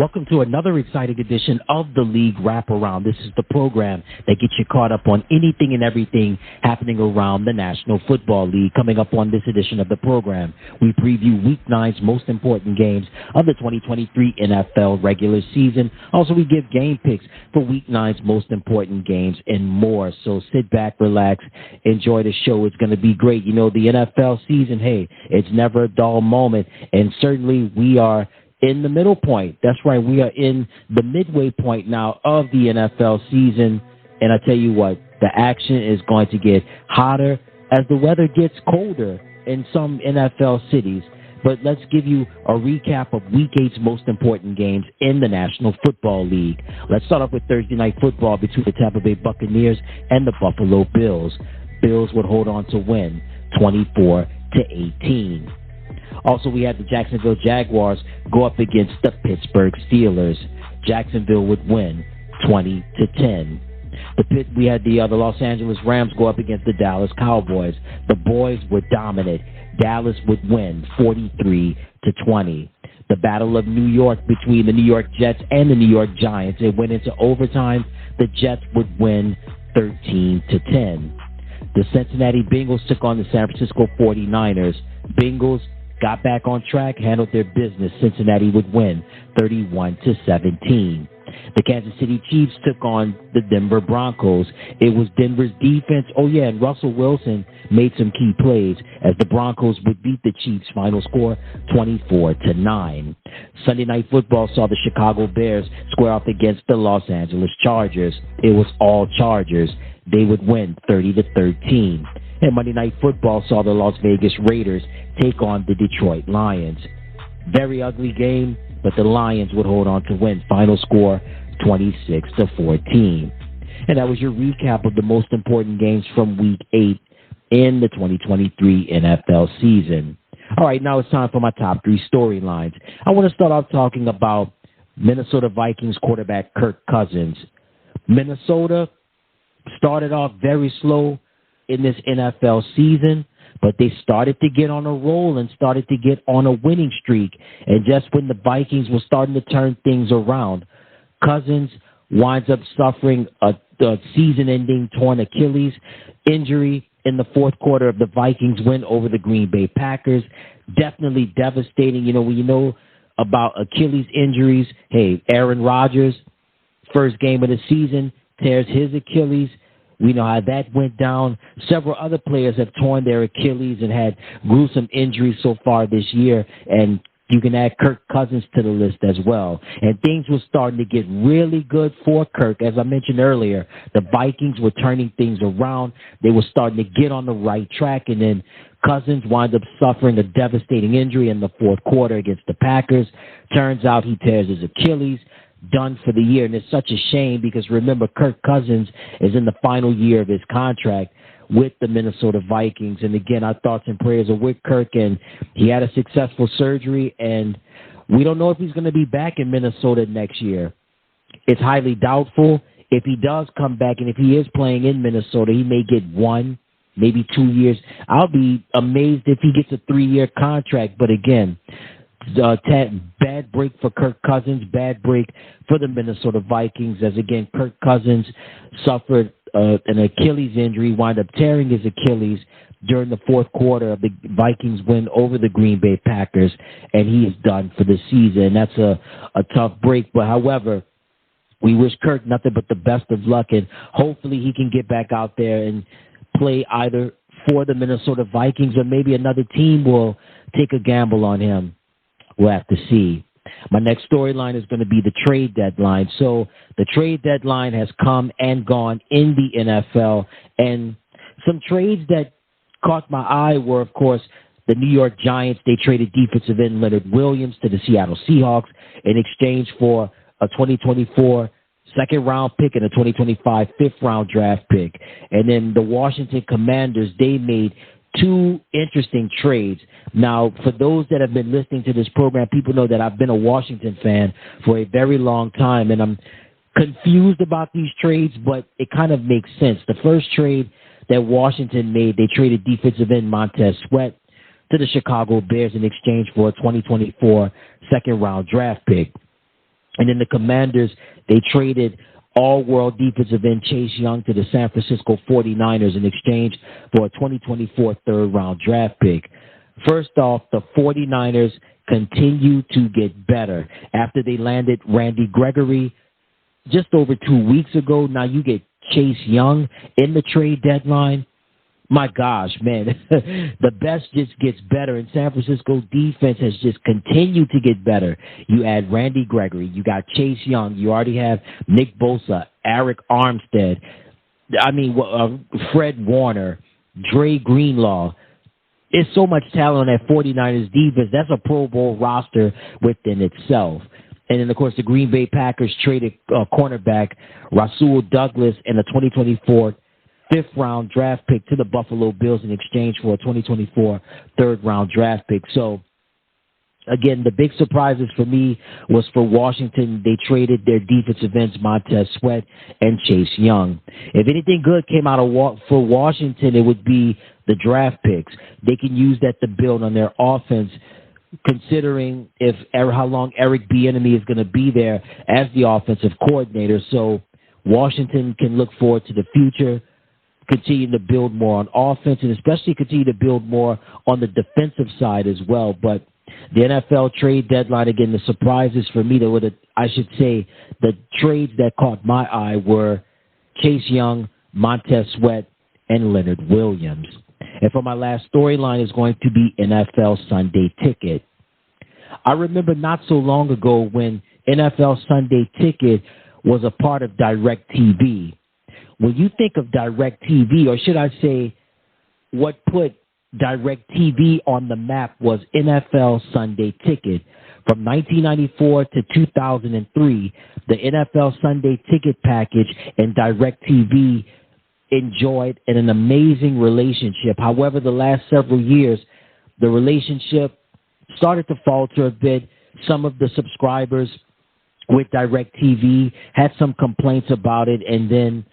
Welcome to another exciting edition of the League Wraparound. This is the program that gets you caught up on anything and everything happening around the National Football League. Coming up on this edition of the program, we preview Week 9's most important games of the 2023 NFL regular season. Also, we give game picks for Week 9's most important games and more. So sit back, relax, enjoy the show. It's going to be great. You know, the NFL season, hey, it's never a dull moment. And certainly we are in the middle point. That's right. We are in the midway point now of the NFL season. And I tell you what, the action is going to get hotter as the weather gets colder in some NFL cities. But let's give you a recap of Week 8's most important games in the National Football League. Let's start off with Thursday Night Football between the Tampa Bay Buccaneers and the Buffalo Bills. Bills would hold on to win 24-18. Also, we had the Jacksonville Jaguars go up against the Pittsburgh Steelers. Jacksonville would win 20-10. We had the Los Angeles Rams go up against the Dallas Cowboys. The boys were dominant. Dallas would win 43-20. The Battle of New York between the New York Jets and the New York Giants. It went into overtime. The Jets would win 13-10. The Cincinnati Bengals took on the San Francisco 49ers. Bengals got back on track, handled their business. Cincinnati would win 31-17. The Kansas City Chiefs took on the Denver Broncos. It was Denver's defense. Oh, yeah, and Russell Wilson made some key plays as the Broncos would beat the Chiefs. Final score 24-9. Sunday Night Football saw the Chicago Bears square off against the Los Angeles Chargers. It was all Chargers. They would win 30-13. And Monday Night Football saw the Las Vegas Raiders take on the Detroit Lions. Very ugly game, but the Lions would hold on to win. Final score 26-14. And that was your recap of the most important games from Week 8 in the 2023 NFL season. All right, now it's time for my top 3 storylines. I want to start off talking about Minnesota Vikings quarterback Kirk Cousins. Minnesota started off very slow in this NFL season, but they started to get on a roll and started to get on a winning streak. And just when the Vikings were starting to turn things around, Cousins winds up suffering a season-ending torn Achilles injury in the fourth quarter of the Vikings win over the Green Bay Packers. Definitely devastating. You know, when you know about Achilles injuries, hey, Aaron Rodgers, first game of the season, tears his Achilles. We know how that went down. Several other players have torn their Achilles and had gruesome injuries so far this year, and you can add Kirk Cousins to the list as well. And things were starting to get really good for Kirk. As I mentioned earlier, the Vikings were turning things around. They were starting to get on the right track, and then Cousins wound up suffering a devastating injury in the fourth quarter against the Packers. Turns out he tears his Achilles. Done for the year, and it's such a shame because remember, Kirk Cousins is in the final year of his contract with the Minnesota Vikings. And again, our thoughts and prayers are with Kirk, and he had a successful surgery, and we don't know if he's going to be back in Minnesota next year. It's highly doubtful. If he does come back, and if he is playing in Minnesota, he may get 1, maybe 2 years. I'll be amazed if he gets a 3-year contract, but again, bad break for Kirk Cousins, bad break for the Minnesota Vikings, as again, Kirk Cousins suffered an Achilles injury, wound up tearing his Achilles during the fourth quarter of the Vikings win over the Green Bay Packers, and he is done for the season. That's a tough break, but however, we wish Kirk nothing but the best of luck, and hopefully he can get back out there and play either for the Minnesota Vikings or maybe another team will take a gamble on him. We'll have to see. My next storyline is going to be the trade deadline. So the trade deadline has come and gone in the NFL, and some trades that caught my eye were, of course, the New York Giants. They traded defensive end Leonard Williams to the Seattle Seahawks in exchange for a 2024 second-round pick and a 2025 fifth-round draft pick. And then the Washington Commanders, they made 2 interesting trades. Now, for those that have been listening to this program, people know that I've been a Washington fan for a very long time, and I'm confused about these trades, but it kind of makes sense. The first trade that Washington made, they traded defensive end Montez Sweat to the Chicago Bears in exchange for a 2024 second-round draft pick. And then the Commanders, they traded all-world defensive end Chase Young to the San Francisco 49ers in exchange for a 2024 third-round draft pick. First off, the 49ers continue to get better. After they landed Randy Gregory just over 2 weeks ago, now you get Chase Young in the trade deadline. My gosh, man, the best just gets better, and San Francisco defense has just continued to get better. You add Randy Gregory, you got Chase Young, you already have Nick Bosa, Eric Armstead, Fred Warner, Dre Greenlaw. It's so much talent on that 49ers defense. That's a Pro Bowl roster within itself. And then, of course, the Green Bay Packers traded cornerback Rasul Douglas and a 2024 fifth-round draft pick to the Buffalo Bills in exchange for a 2024 third-round draft pick. So, again, the big surprises for me was for Washington. They traded their defensive ends Montez Sweat and Chase Young. If anything good came out of for Washington, it would be the draft picks. They can use that to build on their offense, considering how long Eric Bieniemy is going to be there as the offensive coordinator. So Washington can look forward to the future, continue to build more on offense, and especially continue to build more on the defensive side as well. But the NFL trade deadline, again, the surprises for me, the trades that caught my eye were Chase Young, Montez Sweat, and Leonard Williams. And for my last storyline is going to be NFL Sunday Ticket. I remember not so long ago when NFL Sunday Ticket was a part of DirecTV. When you think of DirecTV, or should I say what put DirecTV on the map, was NFL Sunday Ticket. From 1994 to 2003, the NFL Sunday Ticket package and DirecTV enjoyed an amazing relationship. However, the last several years, the relationship started to falter a bit. Some of the subscribers with DirecTV had some complaints about it, and then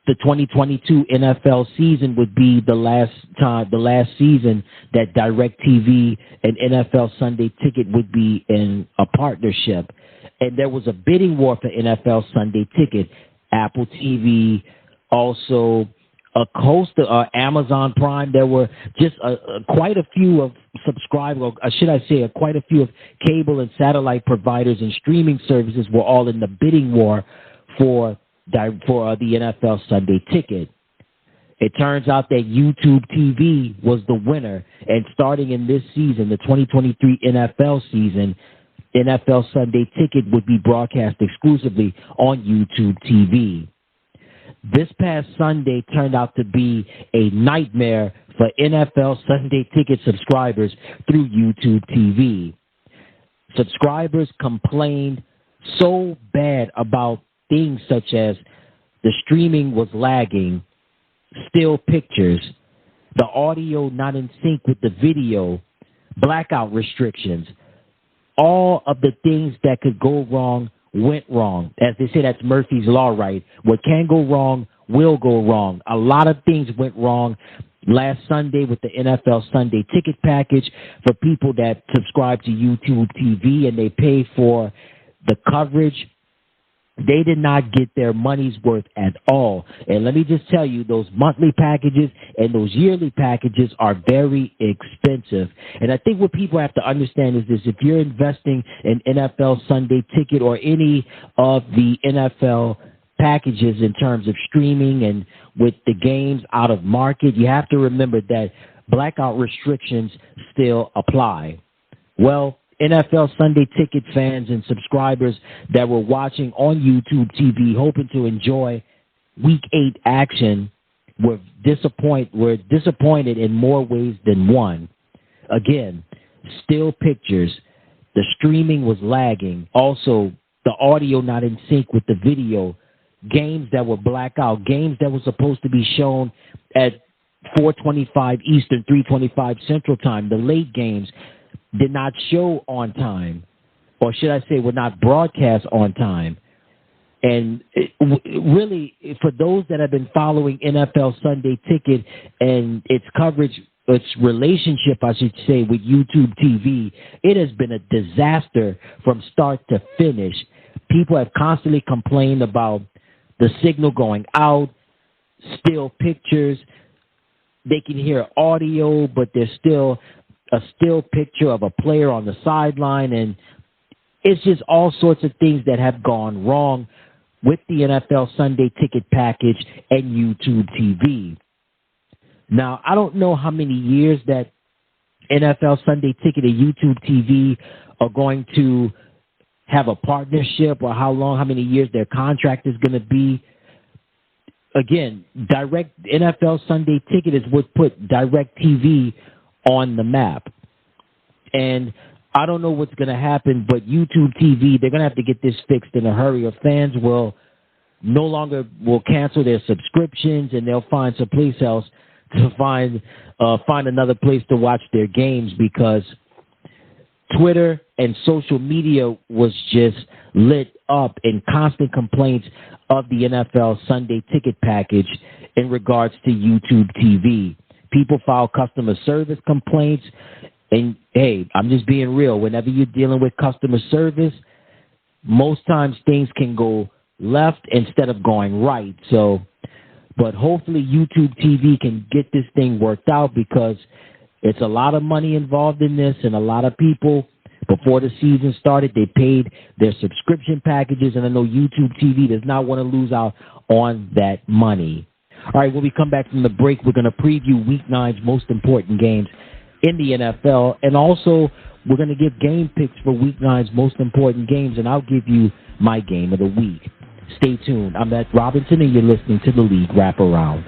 the 2022 NFL season would be the last season that DirecTV and NFL Sunday Ticket would be in a partnership. And there was a bidding war for NFL Sunday Ticket. Apple TV, also a host of Amazon Prime. There were just quite a few of subscribers, or should I say, quite a few of cable and satellite providers and streaming services were all in the bidding war for the NFL Sunday Ticket. It turns out that YouTube TV was the winner, and starting in this season, the 2023 NFL season, NFL Sunday Ticket would be broadcast exclusively on YouTube TV. This past Sunday turned out to be a nightmare for NFL Sunday Ticket subscribers through YouTube TV. Subscribers complained so bad about things such as the streaming was lagging, still pictures, the audio not in sync with the video, blackout restrictions. All of the things that could go wrong went wrong. As they say, that's Murphy's Law, right? What can go wrong will go wrong. A lot of things went wrong last Sunday with the NFL Sunday Ticket package for people that subscribe to YouTube TV and they pay for the coverage. They did not get their money's worth at all. And let me just tell you, those monthly packages and those yearly packages are very expensive. And I think what people have to understand is this: if you're investing in NFL Sunday Ticket or any of the NFL packages in terms of streaming and with the games out of market, you have to remember that blackout restrictions still apply. Well, NFL Sunday Ticket fans and subscribers that were watching on YouTube TV hoping to enjoy Week 8 action were disappointed in more ways than one. Again, still pictures, the streaming was lagging, also the audio not in sync with the video, games that were blackout, games that were supposed to be shown at 4:25 Eastern, 3:25 Central Time, the late games did not show on time, or should I say were not broadcast on time. And really, for those that have been following NFL Sunday Ticket and its coverage its relationship, I should say, with YouTube TV, it has been a disaster from start to finish. People have constantly complained about the signal going out, still pictures. They can hear audio, but there's still a still picture of a player on the sideline, and it's just all sorts of things that have gone wrong with the NFL Sunday Ticket package and YouTube TV. Now, I don't know how many years that NFL Sunday Ticket and YouTube TV are going to have a partnership, or how many years their contract is going to be. Again, NFL Sunday Ticket is what put DirecTV on the map. And I don't know what's going to happen, but YouTube TV, they're going to have to get this fixed in a hurry, or fans will cancel their subscriptions, and they'll find someplace else to find another place to watch their games, because Twitter and social media was just lit up in constant complaints of the NFL Sunday Ticket package in regards to YouTube TV. People file customer service complaints, and hey, I'm just being real. Whenever you're dealing with customer service, most times things can go left instead of going right. But hopefully YouTube TV can get this thing worked out, because it's a lot of money involved in this, and a lot of people, before the season started, they paid their subscription packages, and I know YouTube TV does not want to lose out on that money. All right, when we come back from the break, we're going to preview Week 9's most important games in the NFL, and also we're going to give game picks for Week 9's most important games, and I'll give you my game of the week. Stay tuned. I'm Matt Robinson, and you're listening to The League Wraparound.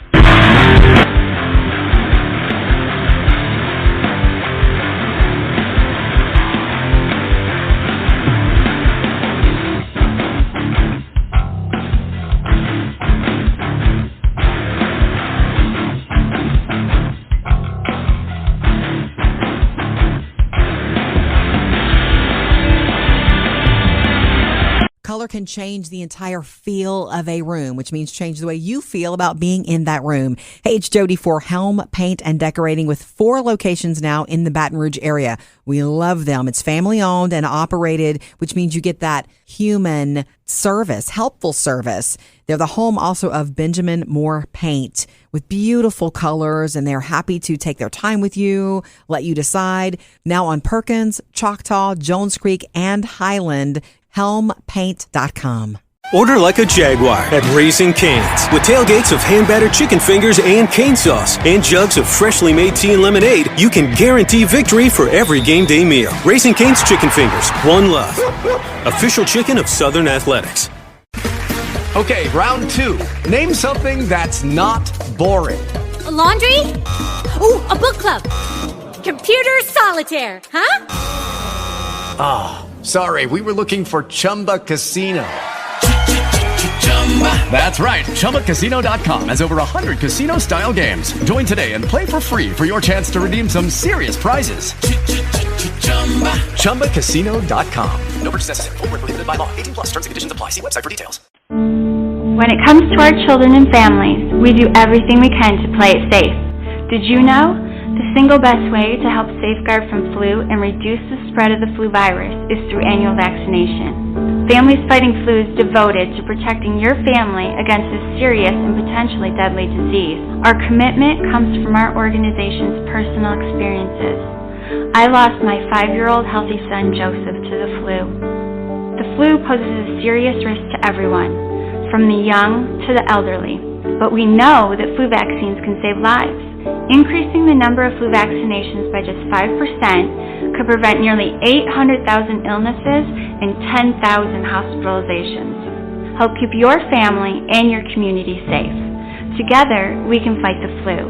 Color can change the entire feel of a room, which means change the way you feel about being in that room. Hey, it's Jody for Helm Paint and Decorating, with 4 locations now in the Baton Rouge area. We love them. It's family owned and operated, which means you get that human service, helpful service. They're the home also of Benjamin Moore Paint, with beautiful colors, and they're happy to take their time with you, let you decide. Now on Perkins, Choctaw, Jones Creek, and Highland, helmpaint.com. Order like a Jaguar at Raising Cane's. With tailgates of hand-battered chicken fingers and cane sauce and jugs of freshly made tea and lemonade, you can guarantee victory for every game day meal. Raising Cane's Chicken Fingers. One love. Official chicken of Southern Athletics. Okay, round 2. Name something that's not boring. A laundry? Ooh, a book club. Computer solitaire, huh? Sorry, we were looking for Chumba Casino. That's right. ChumbaCasino.com has over 100 casino-style games. Join today and play for free for your chance to redeem some serious prizes. ChumbaCasino.com. No purchase necessary. Void where prohibited by law. 18+. Terms and conditions apply. See website for details. When it comes to our children and families, we do everything we can to play it safe. Did you know? The single best way to help safeguard from flu and reduce the spread of the flu virus is through annual vaccination. Families Fighting Flu is devoted to protecting your family against this serious and potentially deadly disease. Our commitment comes from our organization's personal experiences. I lost my 5-year-old healthy son Joseph to the flu. The flu poses a serious risk to everyone, from the young to the elderly. But we know that flu vaccines can save lives. Increasing the number of flu vaccinations by just 5% could prevent nearly 800,000 illnesses and 10,000 hospitalizations. Help keep your family and your community safe. Together, we can fight the flu.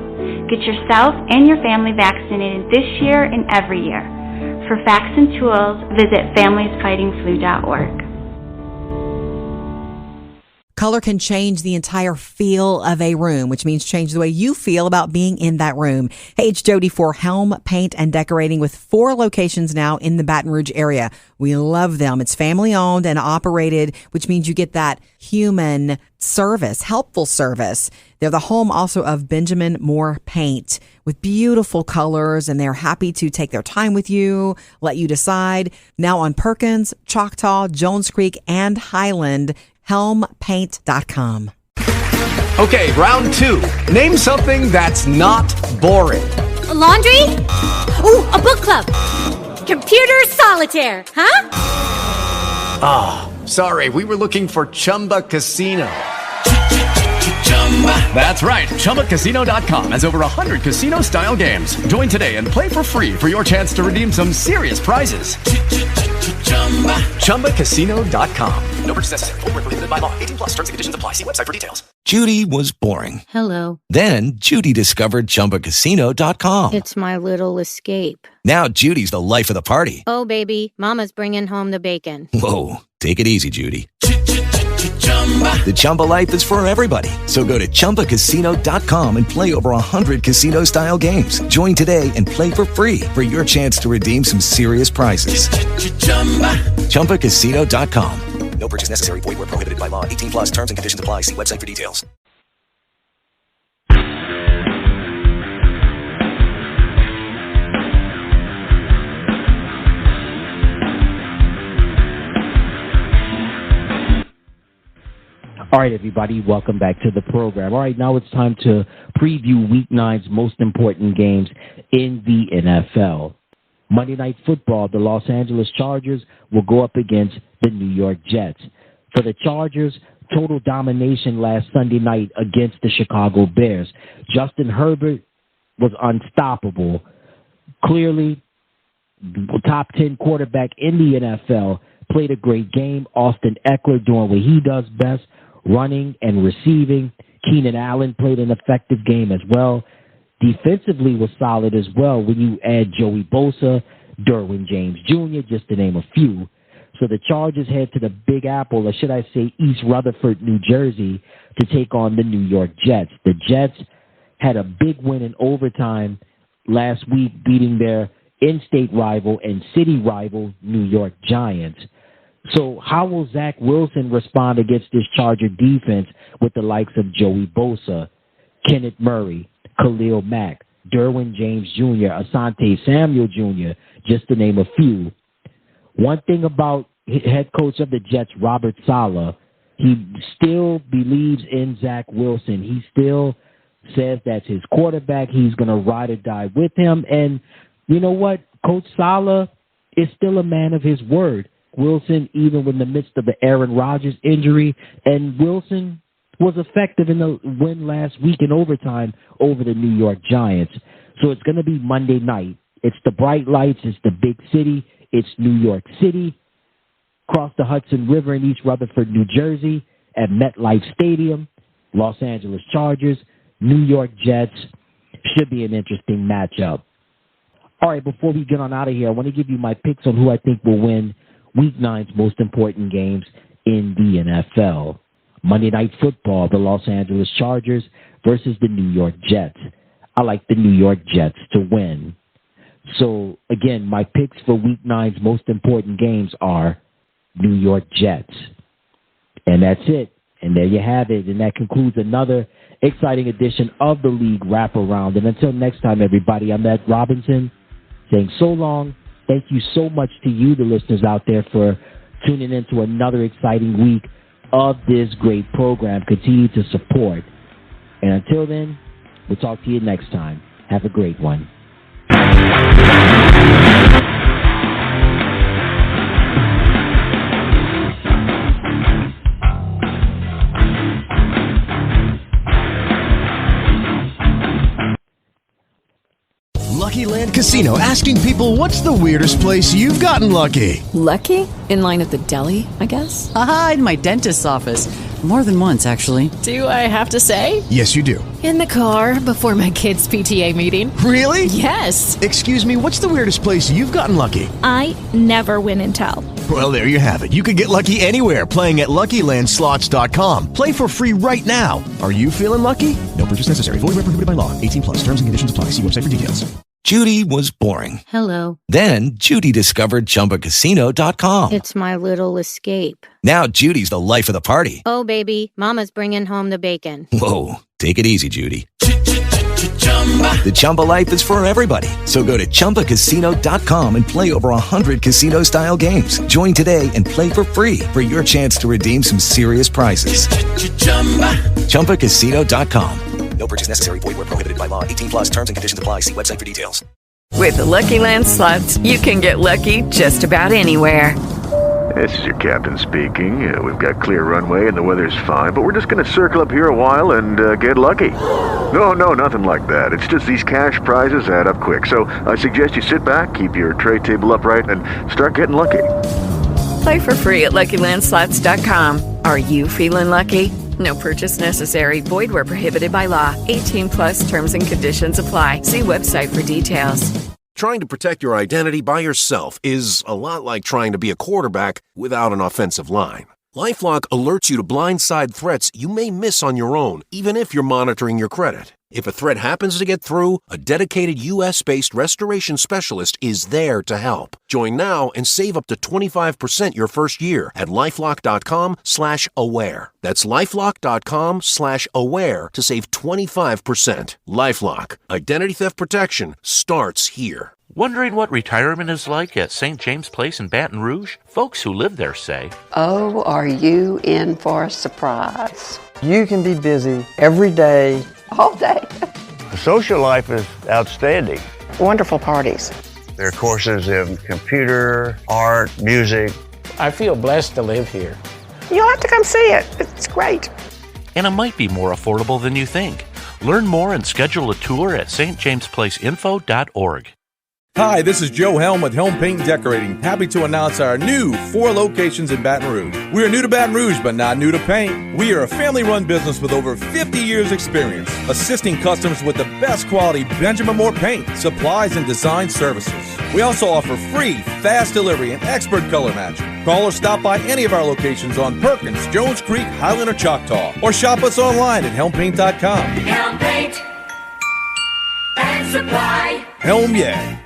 Get yourself and your family vaccinated this year and every year. For facts and tools, visit familiesfightingflu.org. color can change the entire feel of a room, which means change the way you feel about being in that room. Hey, it's Jody for Helm Paint and Decorating with 4 locations now in the Baton Rouge area. We love them. It's family owned and operated, which means you get that human service, helpful service. They're the home also of Benjamin Moore Paint with beautiful colors, and they're happy to take their time with you, let you decide. Now on Perkins, Choctaw, Jones Creek, and Highland, helmpaint.com. Okay, round 2. Name something that's not boring. A laundry? Ooh, a book club. Computer solitaire, huh? Sorry, we were looking for Chumba Casino. That's right. ChumbaCasino.com has over 100 casino-style games. Join today and play for free for your chance to redeem some serious prizes. ChumbaCasino.com. No purchase necessary. Void where prohibited by law. 18 plus. Terms and conditions apply. See website for details. Judy was boring. Hello. Then Judy discovered ChumbaCasino.com. It's my little escape. Now Judy's the life of the party. Oh, baby, mama's bringing home the bacon. Whoa, take it easy, Judy. The Chumba life is for everybody. So go to ChumbaCasino.com and play over 100 casino-style games. Join today and play for free for your chance to redeem some serious prizes. ChumbaCasino.com. No purchase necessary. Void where prohibited by law. 18 plus. Terms and conditions apply. See website for details. All right, everybody, welcome back to the program. All right, now it's time to preview Week 9's most important games in the NFL. Monday Night Football, the Los Angeles Chargers will go up against the New York Jets. For the Chargers, total domination last Sunday night against the Chicago Bears. Justin Herbert was unstoppable. Clearly, top 10 quarterback in the NFL, played a great game. Austin Eckler doing what he does best, running and receiving. Keenan Allen played an effective game as well. Defensively was solid as well when you add Joey Bosa, Derwin James Jr., just to name a few. So the Chargers head to the Big Apple, or should I say East Rutherford, New Jersey, to take on the New York Jets. The Jets had a big win in overtime last week, beating their in-state rival and city rival New York Giants. So how will Zach Wilson respond against this Charger defense with the likes of Joey Bosa, Kenneth Murray, Khalil Mack, Derwin James Jr., Asante Samuel Jr., just to name a few? One thing about head coach of the Jets, Robert Saleh, he still believes in Zach Wilson. He still says that's his quarterback. He's going to ride or die with him. And you know what? Coach Saleh is still a man of his word. Wilson, even in the midst of the Aaron Rodgers injury, and Wilson was effective in the win last week in overtime over the New York Giants. So it's going to be Monday night. It's the bright lights. It's the big city. It's New York City, across the Hudson River in East Rutherford, New Jersey, at MetLife Stadium. Los Angeles Chargers, New York Jets. Should be an interesting matchup. All right, before we get on out of here, I want to give you my picks on who I think will win Week 9's most important games in the NFL. Monday Night Football, the Los Angeles Chargers versus the New York Jets. I like the New York Jets to win. So, again, my picks for Week 9's most important games are New York Jets. And that's it. And there you have it. And that concludes another exciting edition of the League Wraparound. And until next time, everybody, I'm Ed Robinson saying so long. Thank you so much to you, the listeners out there, for tuning in to another exciting week of this great program. Continue to support. And until then, we'll talk to you next time. Have a great one. Lucky Land Casino asking people, what's the weirdest place you've gotten lucky? Lucky? In line at the deli, I guess? Aha, in my dentist's office. More than once, actually. Do I have to say? Yes, you do. In the car before my kids' PTA meeting. Really? Yes. Excuse me, what's the weirdest place you've gotten lucky? I never win and tell. Well, there you have it. You can get lucky anywhere, playing at LuckyLandSlots.com. Play for free right now. Are you feeling lucky? No purchase necessary. Void where prohibited by law. 18+. Terms and conditions apply. See website for details. Judy was boring. Hello. Then Judy discovered ChumbaCasino.com. It's my little escape. Now Judy's the life of the party. Oh, baby, mama's bringing home the bacon. Whoa, take it easy, Judy. The Chumba life is for everybody. So go to ChumbaCasino.com and play over 100 casino-style games. Join today and play for free for your chance to redeem some serious prizes. ChumbaCasino.com. No purchase necessary. Void where prohibited by law. 18+. Terms and conditions apply. See website for details. With the Lucky Land Slots, you can get lucky just about anywhere. This is your captain speaking. We've got clear runway and the weather's fine, but we're just going to circle up here a while and get lucky. No, nothing like that. It's just these cash prizes add up quick. So I suggest you sit back, keep your tray table upright, and start getting lucky. Play for free at LuckyLandSlots.com. Are you feeling lucky? No purchase necessary. Void where prohibited by law. 18+ terms and conditions apply. See website for details. Trying to protect your identity by yourself is a lot like trying to be a quarterback without an offensive line. LifeLock alerts you to blindside threats you may miss on your own, even if you're monitoring your credit. If a threat happens to get through, a dedicated U.S.-based restoration specialist is there to help. Join now and save up to 25% your first year at LifeLock.com/aware. That's LifeLock.com/aware to save 25%. LifeLock. Identity theft protection starts here. Wondering what retirement is like at St. James Place in Baton Rouge? Folks who live there say, "Oh, are you in for a surprise?" You can be busy every day, all day. The social life is outstanding. Wonderful parties. There are courses in computer, art, music. I feel blessed to live here. You'll have to come see it. It's great. And it might be more affordable than you think. Learn more and schedule a tour at stjamesplaceinfo.org. Hi, this is Joe Helm with Helm Paint and Decorating. Happy to announce our new 4 locations in Baton Rouge. We are new to Baton Rouge, but not new to paint. We are a family-run business with over 50 years experience, assisting customers with the best quality Benjamin Moore paint, supplies, and design services. We also offer free, fast delivery and expert color matching. Call or stop by any of our locations on Perkins, Jones Creek, Highland, or Choctaw, or shop us online at helmpaint.com. Helm Paint and Supply. Helm, yeah.